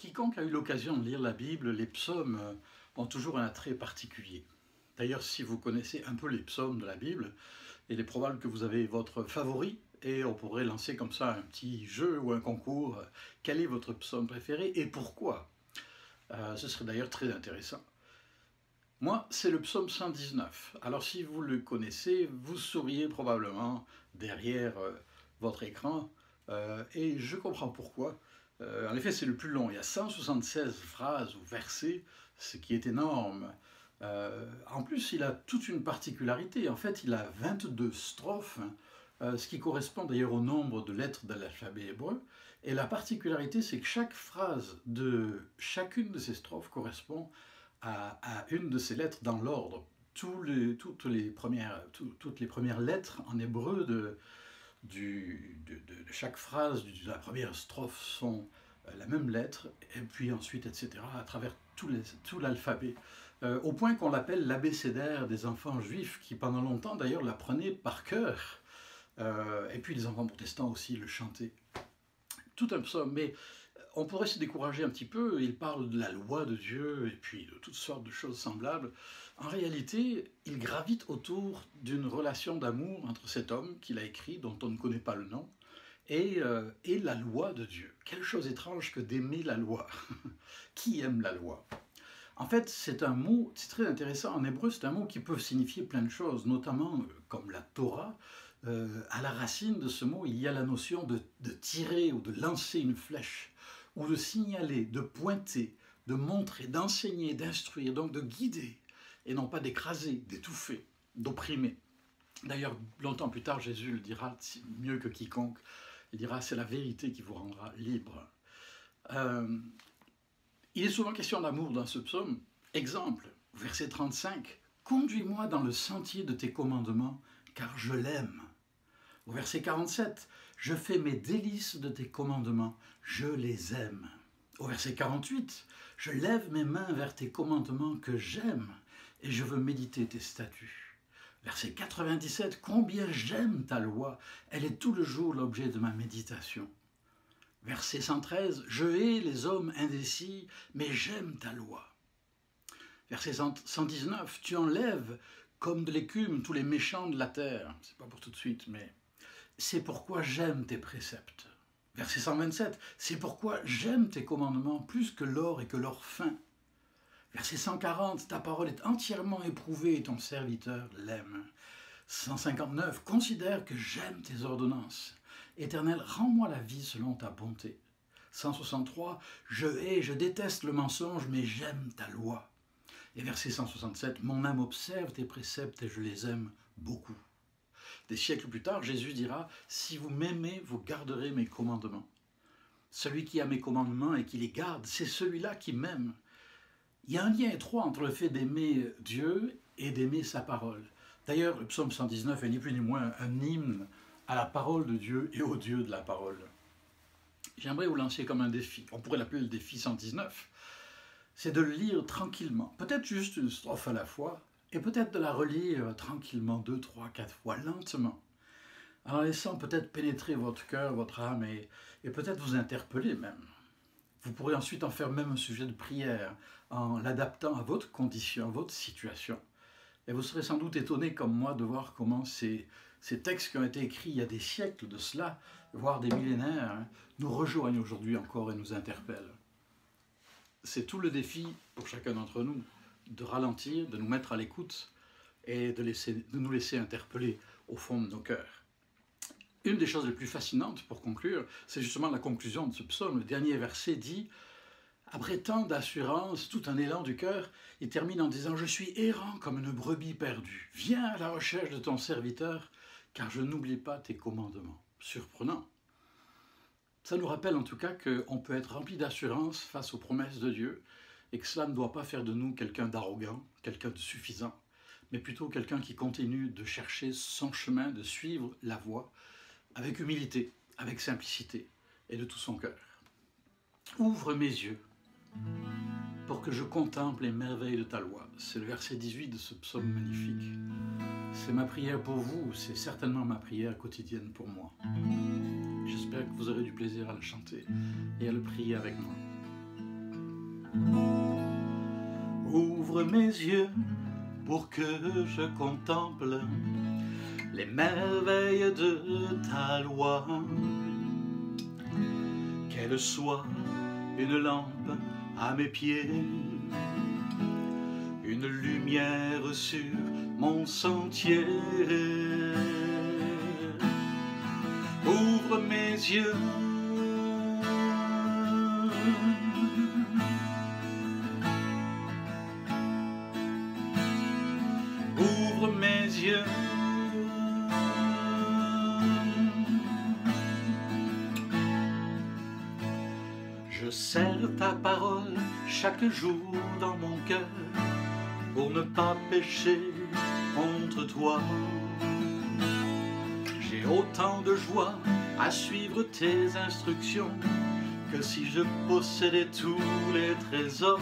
quiconque a eu l'occasion de lire la Bible, les psaumes ont toujours un attrait particulier. D'ailleurs, si vous connaissez un peu les psaumes de la Bible, il est probable que vous avez votre favori, et on pourrait lancer comme ça un petit jeu ou un concours. Quel est votre psaume préféré et pourquoi? Ce serait d'ailleurs très intéressant. Moi, c'est le psaume 119. Alors si vous le connaissez, vous souriez probablement derrière votre écran, et je comprends pourquoi. En effet, c'est le plus long. Il y a 176 phrases ou versets, ce qui est énorme. En plus, il a toute une particularité. En fait, il a 22 strophes, ce qui correspond d'ailleurs au nombre de lettres de l'alphabet hébreu. Et la particularité, c'est que chaque phrase de chacune de ces strophes correspond à une de ces lettres dans l'ordre. Toutes les premières lettres en hébreu de chaque phrase de la première strophe sont la même lettre, et puis ensuite, etc., à travers tout l'alphabet, au point qu'on l'appelle l'abécédaire des enfants juifs, qui pendant longtemps d'ailleurs l'apprenaient par cœur, et puis les enfants protestants aussi le chantaient. Tout un psaume, mais on pourrait se décourager un petit peu. Il parle de la loi de Dieu et puis de toutes sortes de choses semblables. En réalité, il gravite autour d'une relation d'amour entre cet homme qu'il a écrit, dont on ne connaît pas le nom, et la loi de Dieu. Quelle chose étrange que d'aimer la loi. Qui aime la loi? En fait, c'est un mot, c'est très intéressant, en hébreu, c'est un mot qui peut signifier plein de choses, notamment comme la Torah. À la racine de ce mot, il y a la notion de tirer ou de lancer une flèche, ou de signaler, de pointer, de montrer, d'enseigner, d'instruire, donc de guider, et non pas d'écraser, d'étouffer, d'opprimer. D'ailleurs, longtemps plus tard, Jésus le dira mieux que quiconque. Il dira, c'est la vérité qui vous rendra libre. Il est souvent question d'amour dans ce psaume. Exemple, verset 35, « Conduis-moi dans le sentier de tes commandements, car je l'aime. » Au verset 47, « Je fais mes délices de tes commandements, je les aime. » Au verset 48, « Je lève mes mains vers tes commandements que j'aime, et je veux méditer tes statuts. » Verset 97, « Combien j'aime ta loi, elle est tout le jour l'objet de ma méditation. » Verset 113, « Je hais les hommes indécis, mais j'aime ta loi. » Verset 119, « Tu enlèves comme de l'écume tous les méchants de la terre. » C'est pas pour tout de suite, mais « C'est pourquoi j'aime tes préceptes. » Verset 127, « C'est pourquoi j'aime tes commandements plus que l'or et que l'or fin. » Verset 140, « Ta parole est entièrement éprouvée et ton serviteur l'aime. » 159, « Considère que j'aime tes ordonnances. Éternel, rends-moi la vie selon ta bonté. » 163, « Je déteste le mensonge, mais j'aime ta loi. » Et verset 167, « Mon âme observe tes préceptes et je les aime beaucoup. » Des siècles plus tard, Jésus dira, « Si vous m'aimez, vous garderez mes commandements. » Celui qui a mes commandements et qui les garde, c'est celui-là qui m'aime. Il y a un lien étroit entre le fait d'aimer Dieu et d'aimer sa parole. D'ailleurs, le psaume 119 est ni plus ni moins un hymne à la parole de Dieu et au Dieu de la parole. J'aimerais vous lancer comme un défi, on pourrait l'appeler le défi 119, c'est de le lire tranquillement, peut-être juste une strophe à la fois, et peut-être de la relire tranquillement 2, 3, 4 fois, lentement, en laissant peut-être pénétrer votre cœur, votre âme, et peut-être vous interpeller même. Vous pourrez ensuite en faire même un sujet de prière, en l'adaptant à votre condition, à votre situation. Et vous serez sans doute étonné comme moi de voir comment ces textes qui ont été écrits il y a des siècles de cela, voire des millénaires, nous rejoignent aujourd'hui encore et nous interpellent. C'est tout le défi pour chacun d'entre nous, de ralentir, de nous mettre à l'écoute et de nous laisser interpeller au fond de nos cœurs. Une des choses les plus fascinantes, pour conclure, c'est justement la conclusion de ce psaume. Le dernier verset dit, après tant d'assurance, tout un élan du cœur, il termine en disant « Je suis errant comme une brebis perdue. Viens à la recherche de ton serviteur, car je n'oublie pas tes commandements. » Surprenant. Ça nous rappelle en tout cas qu'on peut être rempli d'assurance face aux promesses de Dieu et que cela ne doit pas faire de nous quelqu'un d'arrogant, quelqu'un de suffisant, mais plutôt quelqu'un qui continue de chercher son chemin, de suivre la voie avec humilité, avec simplicité et de tout son cœur. Ouvre mes yeux pour que je contemple les merveilles de ta loi. C'est le verset 18 de ce psaume magnifique. C'est ma prière pour vous, c'est certainement ma prière quotidienne pour moi. J'espère que vous aurez du plaisir à le chanter et à le prier avec moi. Ouvre mes yeux pour que je contemple les merveilles de ta loi. Qu'elle soit une lampe à mes pieds, une lumière sur mon sentier. Ouvre mes yeux ouvre mes yeux. Je serre ta parole chaque jour dans mon cœur pour ne pas pécher contre toi. J'ai autant de joie à suivre tes instructions que si je possédais tous les trésors.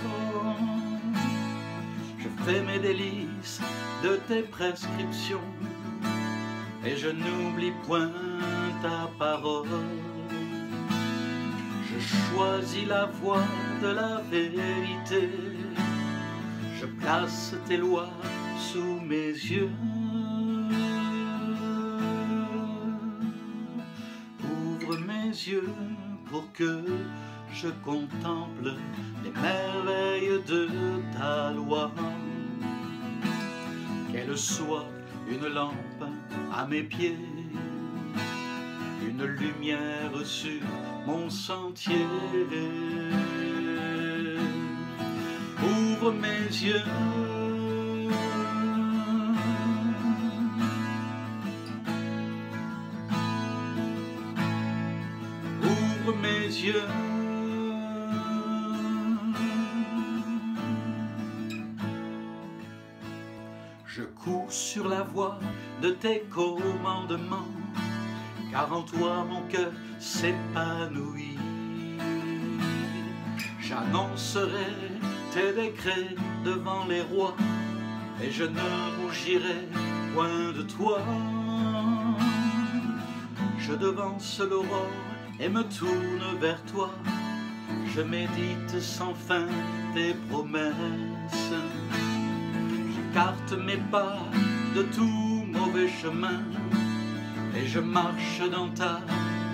Je fais mes délices de tes prescriptions et je n'oublie point ta parole. Je choisis la voie de la vérité, je place tes lois sous mes yeux. Ouvre mes yeux pour que je contemple les merveilles de ta loi. Qu'elle soit une lampe à mes pieds, une lumière sur mon sentier. Ouvre mes yeux ouvre mes yeux. Je cours sur la voie de tes commandements, car en toi mon cœur s'épanouit. J'annoncerai tes décrets devant les rois, et je ne rougirai point de toi. Je devance l'aurore et me tourne vers toi, je médite sans fin tes promesses. J'écarte mes pas de tout mauvais chemin, et je marche dans ta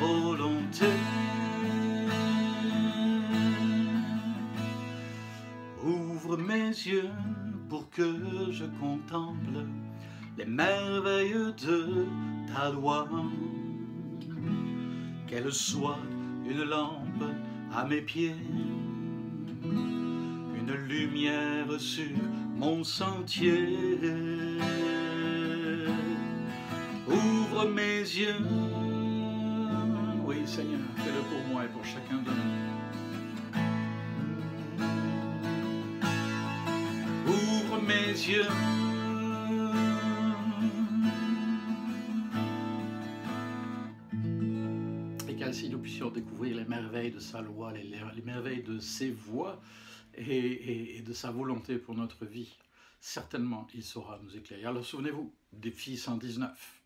volonté. Ouvre mes yeux pour que je contemple les merveilles de ta loi. Qu'elle soit une lampe à mes pieds, une lumière sur mon sentier. Ouvre mes yeux. Oui, Seigneur, fais-le pour moi et pour chacun de nous. Ouvre mes yeux. Et qu'ainsi nous puissions découvrir les merveilles de sa loi, les merveilles de ses voies et de sa volonté pour notre vie. Certainement, il saura nous éclairer. Alors souvenez-vous, Défi 119.